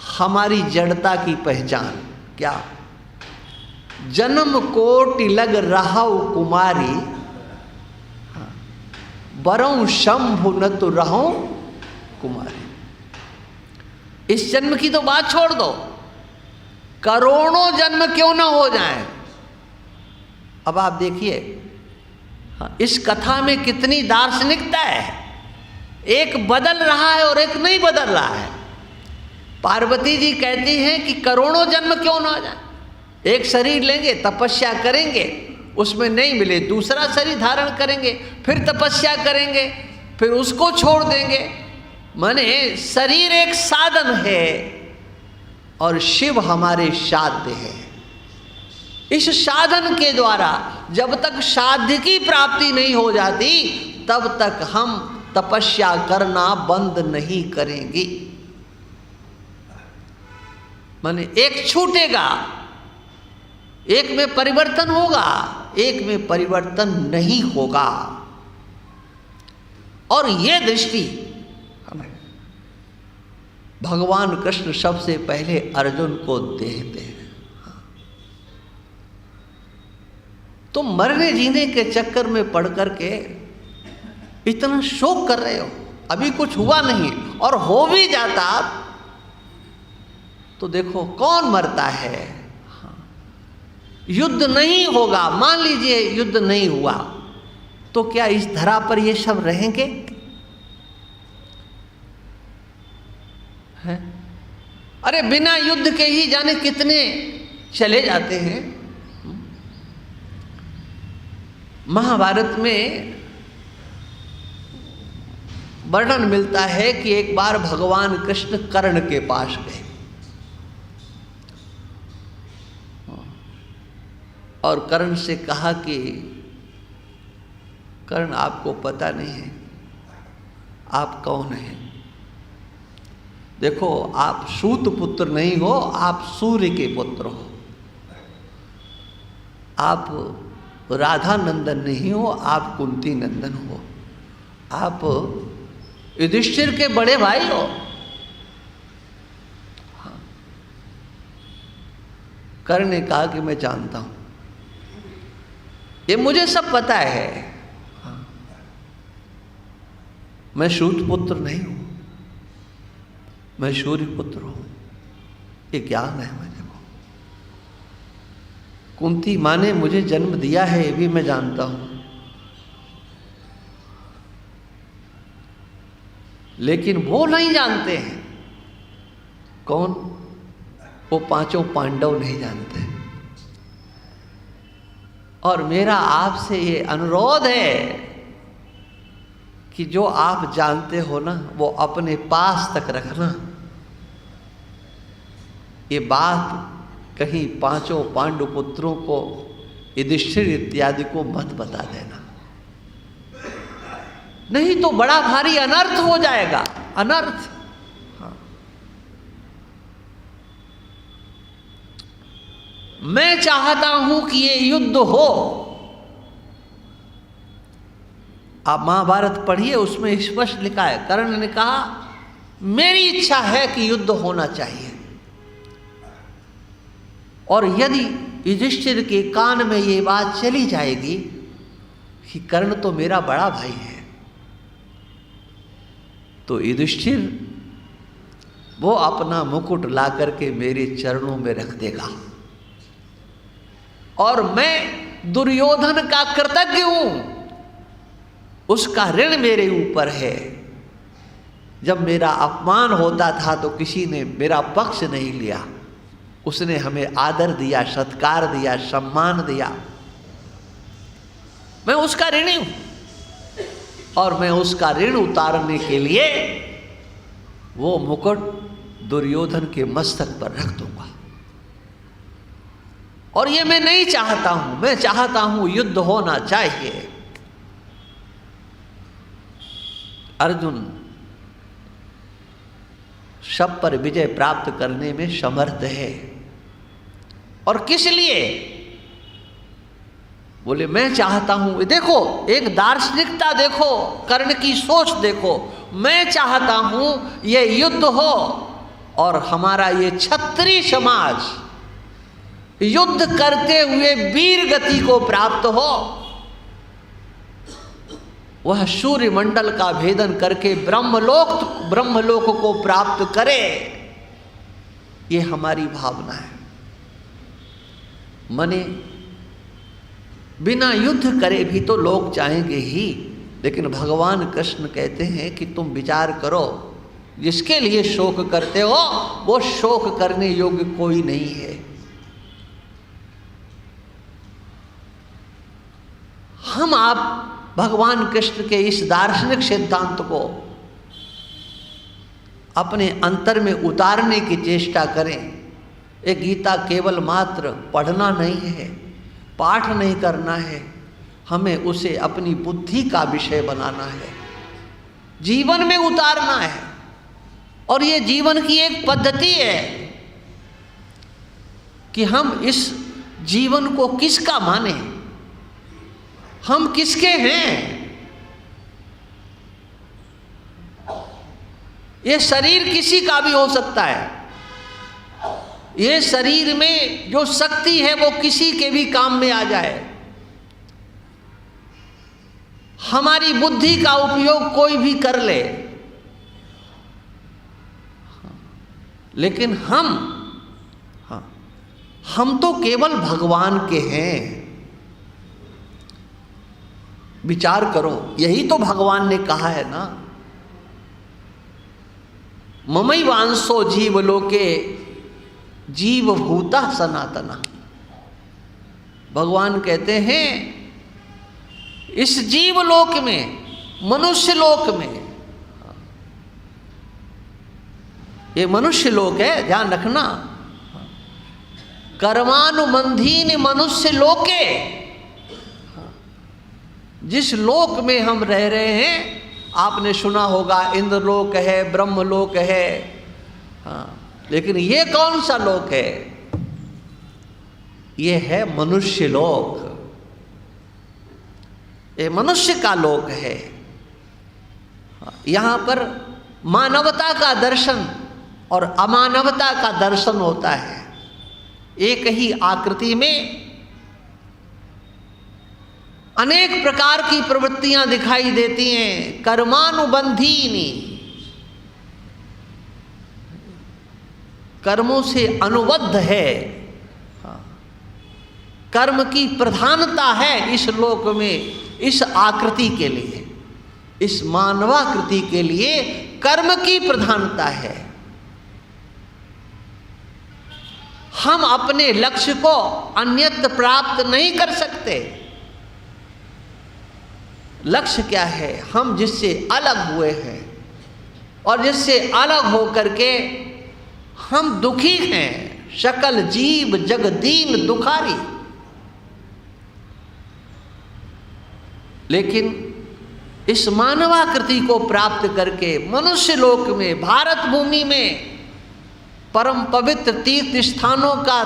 हमारी जड़ता की पहचान क्या। जन्म कोटि लग रहाउ कुमारी, बरऊं शंभु न तो रहूं कुमारी। इस जन्म की तो बात छोड़ दो, करोड़ों जन्म क्यों ना हो जाएं। अब आप देखिए इस कथा में कितनी दार्शनिकता है। एक बदल रहा है और एक नहीं बदल रहा है। पार्वती जी कहती हैं कि करोड़ों जन्म क्यों ना हो जाए। एक शरीर लेंगे, तपस्या करेंगे, उसमें नहीं मिले दूसरा शरीर धारण करेंगे, फिर तपस्या करेंगे, फिर उसको छोड़ देंगे। माने शरीर एक साधन है और शिव हमारे साध्य है। इस साधन के द्वारा जब तक साध्य की प्राप्ति नहीं हो जाती तब तक हम तपस्या करना बंद नहीं करेंगे। माने एक छूटेगा, एक में परिवर्तन होगा, एक में परिवर्तन नहीं होगा। और ये दृष्टि भगवान कृष्ण सबसे पहले अर्जुन को देते हैं। तो मरने जीने के चक्कर में पड़ करके इतना शोक कर रहे हो, अभी कुछ हुआ नहीं, और हो भी जाता तो देखो कौन मरता है। युद्ध नहीं होगा, मान लीजिए युद्ध नहीं हुआ, तो क्या इस धरा पर ये सब रहेंगे? है? अरे बिना युद्ध के ही जाने कितने चले जाते हैं। महाभारत में वर्णन मिलता है कि एक बार भगवान कृष्ण कर्ण के पास गए और कर्ण से कहा कि कर्ण आपको पता नहीं है आप कौन हैं। देखो आप सूत पुत्र नहीं हो, आप सूर्य के पुत्र हो। आप राधा नंदन नहीं हो, आप कुंती नंदन हो। आप युधिष्ठिर के बड़े भाई हो। हाँ। कर्ण ने कहा कि मैं जानता हूं, ये मुझे सब पता है। हाँ। मैं सूत पुत्र नहीं हूं, मैं सूर्य पुत्र हूं, ये ज्ञान है मुझे। कुंती माँ ने मुझे जन्म दिया है, ये भी मैं जानता हूं। लेकिन वो नहीं जानते हैं। कौन? वो पांचों पांडव नहीं जानते। और मेरा आपसे ये अनुरोध है कि जो आप जानते हो ना वो अपने पास तक रखना। ये बात कहीं पांचों पांडु पुत्रों को, युधिष्ठिर इत्यादि को मत बता देना, नहीं तो बड़ा भारी अनर्थ हो जाएगा। अनर्थ। हाँ। मैं चाहता हूं कि ये युद्ध हो। आप महाभारत पढ़िए, उसमें स्पष्ट लिखा है। कर्ण ने कहा मेरी इच्छा है कि युद्ध होना चाहिए। और यदि युधिष्ठिर के कान में ये बात चली जाएगी कि कर्ण तो मेरा बड़ा भाई है, तो युधिष्ठिर वो अपना मुकुट ला करके मेरे चरणों में रख देगा और मैं दुर्योधन का कृतज्ञ हूं। उसका ऋण मेरे ऊपर है। जब मेरा अपमान होता था तो किसी ने मेरा पक्ष नहीं लिया, उसने हमें आदर दिया, सत्कार दिया, सम्मान दिया। मैं उसका ऋणी हूं और मैं उसका ऋण उतारने के लिए वो मुकुट दुर्योधन के मस्तक पर रख दूंगा। और ये मैं नहीं चाहता हूं, मैं चाहता हूं युद्ध होना चाहिए। अर्जुन सब पर विजय प्राप्त करने में समर्थ है। और किस लिए? बोले मैं चाहता हूं, देखो एक दार्शनिकता देखो, कर्ण की सोच देखो, मैं चाहता हूं ये युद्ध हो और हमारा ये क्षत्रिय समाज युद्ध करते हुए वीर गति को प्राप्त हो, वह सूर्य मंडल का भेदन करके ब्रह्मलोक को प्राप्त करे, ये हमारी भावना है। मने बिना युद्ध करे भी तो लोग चाहेंगे ही, लेकिन भगवान कृष्ण कहते हैं कि तुम विचार करो, जिसके लिए शोक करते हो वो शोक करने योग्य कोई नहीं है। हम आप भगवान कृष्ण के इस दार्शनिक सिद्धांत को अपने अंतर में उतारने की चेष्टा करें। ये गीता केवल मात्र पढ़ना नहीं है, पाठ नहीं करना है, हमें उसे अपनी बुद्धि का विषय बनाना है, जीवन में उतारना है। और ये जीवन की एक पद्धति है कि हम इस जीवन को किसका माने, हम किसके हैं। ये शरीर किसी का भी हो सकता है, ये शरीर में जो शक्ति है वो किसी के भी काम में आ जाए। हमारी बुद्धि का उपयोग कोई भी कर ले, लेकिन हम तो केवल भगवान के हैं। विचार करो, यही तो भगवान ने कहा है ना, ममैवांशो जीवलोके जीवभूता सनातना। भगवान कहते हैं इस जीवलोक में, मनुष्य लोक में, ये मनुष्य लोक है, ध्यान रखना, कर्मानुबंधीन मनुष्य लोके, जिस लोक में हम रह रहे हैं, आपने सुना होगा इंद्रलोक है, ब्रह्मलोक है, हाँ, लेकिन ये कौन सा लोक है? ये है मनुष्य लोक, ये मनुष्य का लोक है। यहाँ पर मानवता का दर्शन और अमानवता का दर्शन होता है। एक ही आकृति में अनेक प्रकार की प्रवृत्तियां दिखाई देती हैं। कर्मानुबंधीनी, कर्मों से अनुबद्ध है, कर्म की प्रधानता है इस लोक में, इस आकृति के लिए, इस मानवाकृति के लिए कर्म की प्रधानता है। हम अपने लक्ष्य को अन्यत्र प्राप्त नहीं कर सकते। लक्ष्य क्या है? हम जिससे अलग हुए हैं और जिससे अलग होकर के हम दुखी हैं। सकल जीव जग दीन दुखारी। लेकिन इस मानवाकृति को प्राप्त करके मनुष्य लोक में, भारत भूमि में परम पवित्र तीर्थ स्थानों का,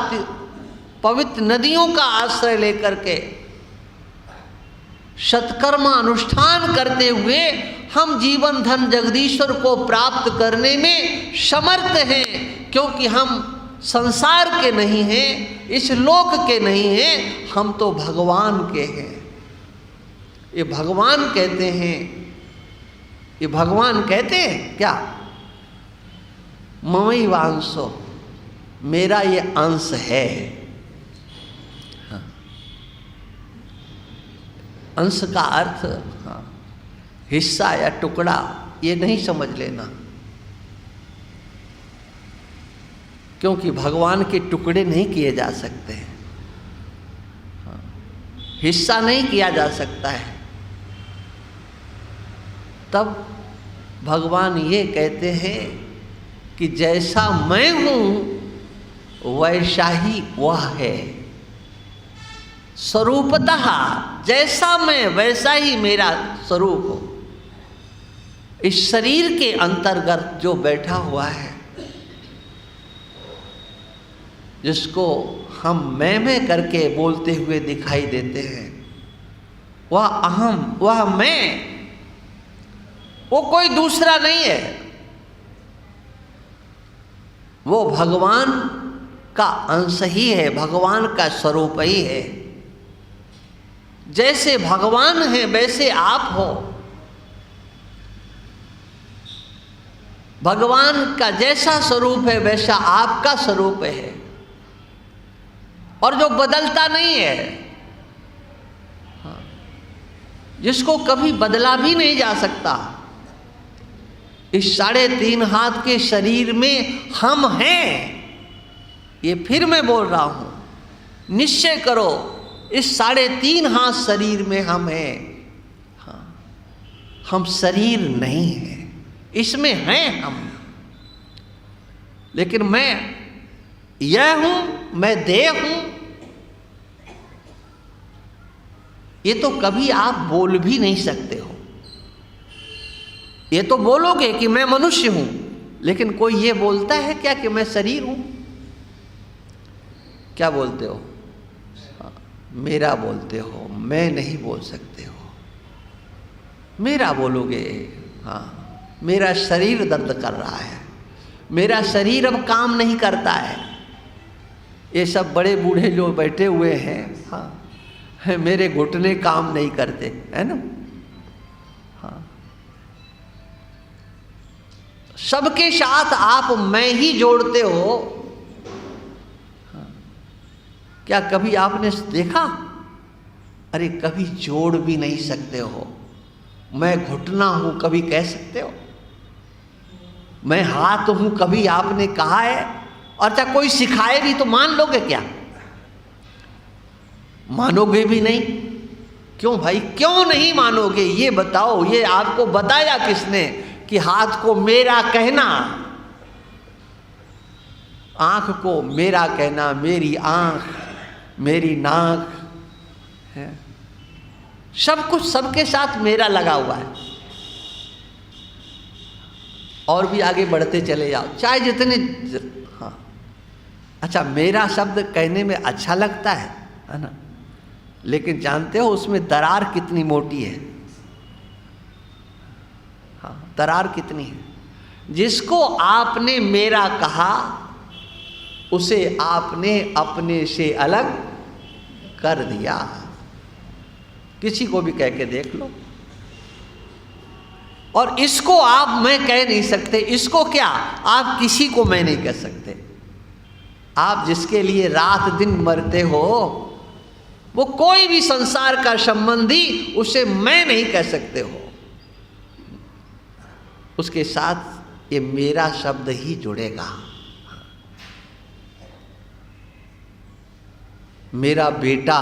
पवित्र नदियों का आश्रय लेकर के सत्कर्म अनुष्ठान करते हुए हम जीवन धन जगदीश्वर को प्राप्त करने में समर्थ हैं, क्योंकि हम संसार के नहीं हैं, इस लोक के नहीं हैं, हम तो भगवान के हैं। ये भगवान कहते हैं, ये भगवान कहते हैं क्या? ममैवांशो, मेरा ये अंश है। हाँ। अंश का अर्थ हिस्सा या टुकड़ा ये नहीं समझ लेना, क्योंकि भगवान के टुकड़े नहीं किए जा सकते हैं, हिस्सा नहीं किया जा सकता है। तब भगवान ये कहते हैं कि जैसा मैं हूँ वैसा ही वह है। स्वरूपतः जैसा मैं वैसा ही मेरा स्वरूप हो। इस शरीर के अंतर्गत जो बैठा हुआ है, जिसको हम मैं करके बोलते हुए दिखाई देते हैं,
वह अहम, वह मैं, वो कोई दूसरा नहीं है, वो भगवान का अंश ही है, भगवान का स्वरूप ही है। जैसे भगवान है वैसे आप हो। भगवान का जैसा स्वरूप है वैसा आपका स्वरूप है, और जो बदलता नहीं है, जिसको कभी बदला भी नहीं जा सकता। इस 3.5 हाथ के शरीर में हम हैं, ये फिर मैं बोल रहा हूं, निश्चय करो इस 3.5 हाथ शरीर में हम हैं। हाँ, हम शरीर नहीं हैं, इसमें हैं हम। लेकिन मैं यह हूं, मैं देह हूं, ये तो कभी आप बोल भी नहीं सकते हो। ये तो बोलोगे कि मैं मनुष्य हूं, लेकिन कोई ये बोलता है क्या कि मैं शरीर हूं? क्या बोलते हो? मेरा बोलते हो, मैं नहीं बोल सकते हो। मेरा बोलोगे, हाँ, मेरा शरीर दर्द कर रहा है, मेरा शरीर अब काम नहीं करता है। ये सब बड़े बूढ़े जो बैठे हुए हैं, हाँ, मेरे घुटने काम नहीं करते, है ना? हाँ, सबके साथ आप मैं ही जोड़ते हो। हाँ, क्या कभी आपने देखा? अरे कभी जोड़ भी नहीं सकते हो। मैं घुटना हूं कभी कह सकते हो? मैं हाथ हूं कभी आपने कहा है? और चाहे कोई सिखाए भी तो मान लोगे क्या? मानोगे भी नहीं। क्यों भाई, क्यों नहीं मानोगे? ये बताओ, ये आपको बताया किसने कि हाथ को मेरा कहना, आंख को मेरा कहना, मेरी आंख, मेरी नाक है, सब कुछ सबके साथ मेरा लगा हुआ है। और भी आगे बढ़ते चले जाओ, चाहे जितने, हाँ, अच्छा, मेरा शब्द कहने में अच्छा लगता है ना, लेकिन जानते हो उसमें दरार कितनी मोटी है? हाँ, दरार कितनी है? जिसको आपने मेरा कहा उसे आपने अपने से अलग कर दिया। किसी को भी कह के देख लो। और इसको आप मैं कह नहीं सकते, इसको क्या आप किसी को मैं नहीं कह सकते। आप जिसके लिए रात दिन मरते हो, वो कोई भी संसार का संबंधी उसे मैं नहीं कह सकते हो। उसके साथ ये मेरा शब्द ही जुड़ेगा। मेरा बेटा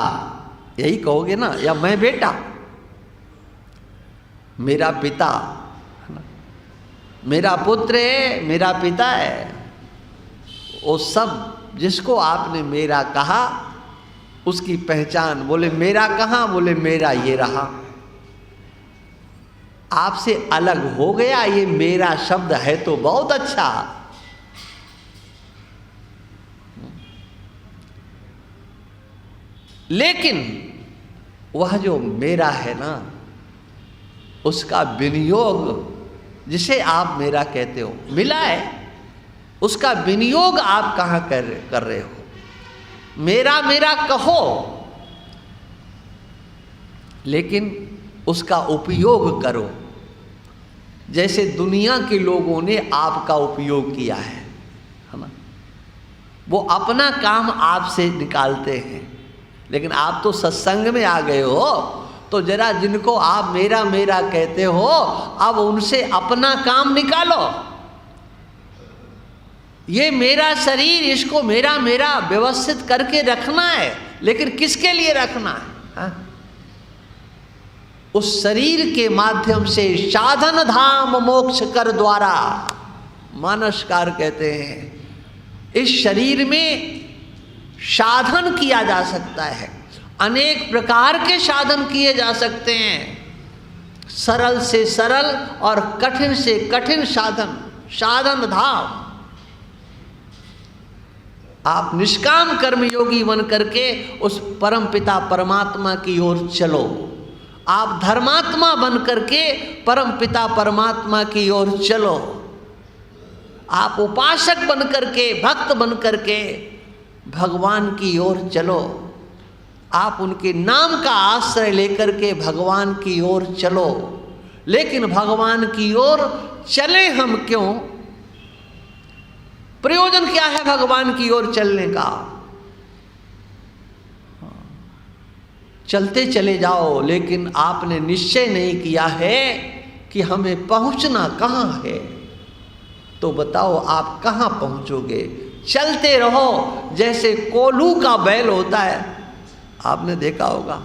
यही कहोगे ना, या मैं बेटा, मेरा पिता, मेरा पुत्र है, मेरा पिता है, वो सब जिसको आपने मेरा कहा उसकी पहचान, बोले मेरा कहाँ, बोले मेरा ये रहा, आपसे अलग हो गया। ये मेरा शब्द है तो बहुत अच्छा। लेकिन वह जो मेरा है ना, उसका विनियोग जिसे आप मेरा कहते हो मिला है, उसका विनियोग आप कहाँ कर रहे हो? मेरा मेरा कहो, लेकिन उसका उपयोग करो जैसे दुनिया के लोगों ने आपका उपयोग किया है ना। वो अपना काम आपसे निकालते हैं, लेकिन आप तो सत्संग में आ गए हो, तो जरा जिनको आप मेरा मेरा कहते हो, अब उनसे अपना काम निकालो। ये मेरा शरीर, इसको मेरा मेरा व्यवस्थित करके रखना है, लेकिन किसके लिए रखना है? हाँ? उस शरीर के माध्यम से साधन धाम मोक्ष कर द्वारा, मानसकार कहते हैं, इस शरीर में साधन किया जा सकता है। अनेक प्रकार के साधन किए जा सकते हैं, सरल से सरल और कठिन से कठिन साधन, साधन धाम। आप निष्काम कर्मयोगी बन करके उस परम पिता परमात्मा की ओर चलो। आप धर्मात्मा बन करके परम पिता परमात्मा की ओर चलो। आप उपासक बन करके, भक्त बन करके भगवान की ओर चलो। आप उनके नाम का आश्रय लेकर के भगवान की ओर चलो। लेकिन भगवान की ओर चले हम क्यों? प्रयोजन क्या है भगवान की ओर चलने का? चलते चले जाओ, लेकिन आपने निश्चय नहीं किया है कि हमें पहुंचना कहाँ है। तो बताओ आप कहाँ पहुंचोगे? चलते रहो, जैसे कोल्हू का बैल होता है, आपने देखा होगा,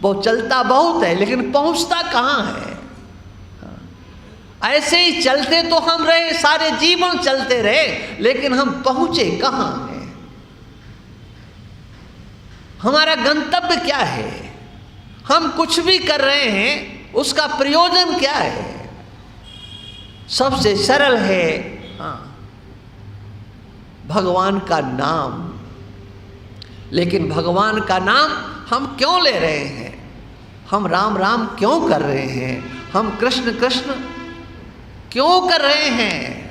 वो चलता बहुत है लेकिन पहुंचता कहाँ है। ऐसे ही चलते तो हम रहे, सारे जीवन चलते रहे, लेकिन हम पहुंचे कहाँ हैं? हमारा गंतव्य क्या है? हम कुछ भी कर रहे हैं, उसका प्रयोजन क्या है? सबसे सरल है भगवान का नाम। लेकिन भगवान का नाम हम क्यों ले रहे हैं? हम राम राम क्यों कर रहे हैं? हम कृष्ण कृष्ण क्यों कर रहे हैं?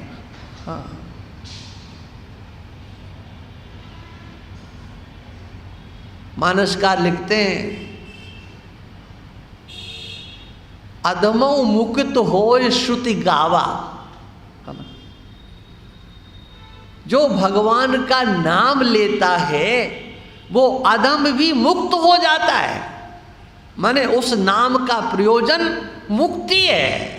मानसकार लिखते हैं, अधमो मुक्त होय श्रुति गावा। जो भगवान का नाम लेता है वो अधम भी मुक्त हो जाता है। माने उस नाम का प्रयोजन मुक्ति है।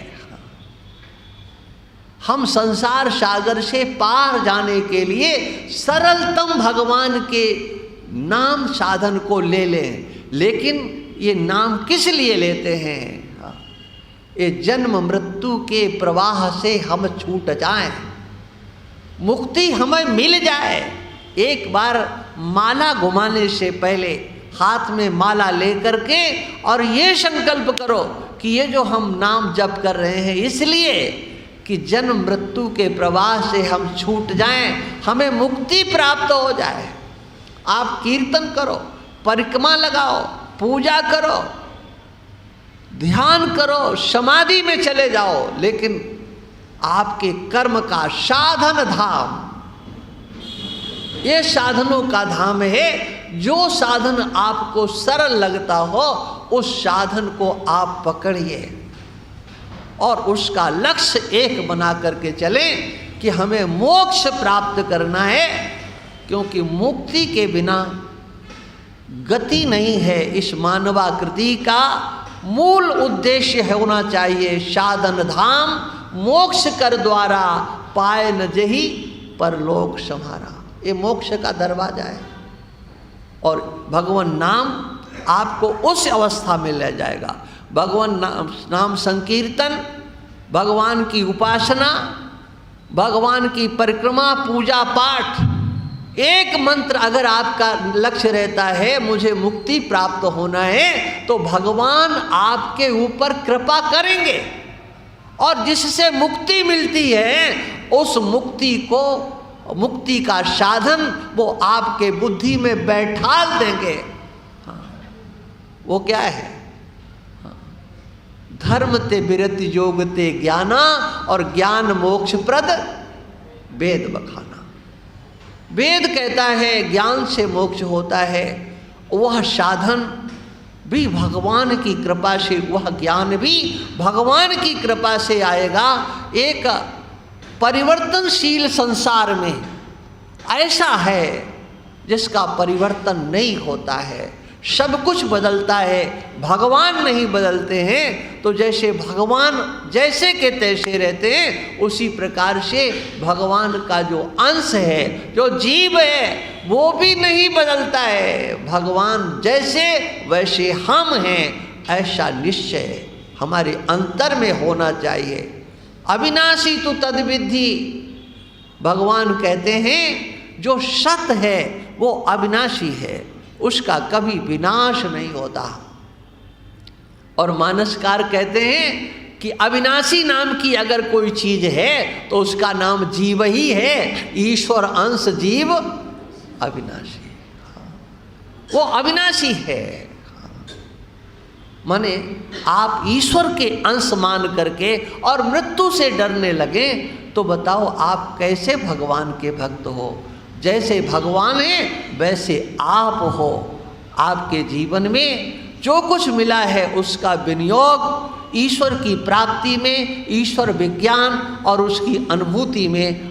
हम संसार सागर से पार जाने के लिए सरलतम भगवान के नाम साधन को ले लें। लेकिन ये नाम किस लिए लेते हैं? ये जन्म मृत्यु के प्रवाह से हम छूट जाएं, मुक्ति हमें मिल जाए। एक बार माला घुमाने से पहले हाथ में माला लेकर के और ये संकल्प करो कि ये जो हम नाम जप कर रहे हैं इसलिए कि जन्म मृत्यु के प्रवाह से हम छूट जाएं, हमें मुक्ति प्राप्त हो जाए। आप कीर्तन करो, परिक्रमा लगाओ, पूजा करो, ध्यान करो, समाधि में चले जाओ, लेकिन आपके कर्म का साधन धाम, ये साधनों का धाम है। जो साधन आपको सरल लगता हो उस साधन को आप पकड़िए और उसका लक्ष्य एक बना करके चलें कि हमें मोक्ष प्राप्त करना है। क्योंकि मुक्ति के बिना गति नहीं है। इस मानवाकृति का मूल उद्देश्य होना चाहिए साधन धाम, मोक्ष कर द्वारा पाए न जही परलोक सम्हारा। ये मोक्ष का दरवाजा है और भगवान नाम आपको उस अवस्था में ले जाएगा। भगवान नाम संकीर्तन, भगवान की उपासना, भगवान की परिक्रमा, पूजा पाठ, एक मंत्र अगर आपका लक्ष्य रहता है मुझे मुक्ति प्राप्त होना है, तो भगवान आपके ऊपर कृपा करेंगे और जिससे मुक्ति मिलती है उस मुक्ति को, मुक्ति का साधन वो आपके बुद्धि में बैठाल देंगे। वो क्या है? धर्म ते विरति योग ते ज्ञाना, और ज्ञान मोक्ष प्रद वेद बखाना। वेद कहता है ज्ञान से मोक्ष होता है। वह साधन भी भगवान की कृपा से, वह ज्ञान भी भगवान की कृपा से आएगा। एक परिवर्तनशील संसार में ऐसा है जिसका परिवर्तन नहीं होता है, सब कुछ बदलता है, भगवान नहीं बदलते हैं। तो जैसे भगवान जैसे के तैसे रहते हैं, उसी प्रकार से भगवान का जो अंश है, जो जीव है, वो भी नहीं बदलता है। भगवान जैसे वैसे हम हैं, ऐसा निश्चय हमारे अंतर में होना चाहिए। अविनाशी तो तद्विद्धि, भगवान कहते हैं जो सत है वो अविनाशी है, उसका कभी विनाश नहीं होता। और मानसकार कहते हैं कि अविनाशी नाम की अगर कोई चीज है तो उसका नाम जीव ही है। ईश्वर अंश जीव अविनाशी, वो अविनाशी है। माने आप ईश्वर के अंश मान करके और मृत्यु से डरने लगे तो बताओ आप कैसे भगवान के भक्त हो। जैसे भगवान है वैसे आप हो। आपके जीवन में जो कुछ मिला है उसका विनियोग ईश्वर की प्राप्ति में, ईश्वर विज्ञान और उसकी अनुभूति में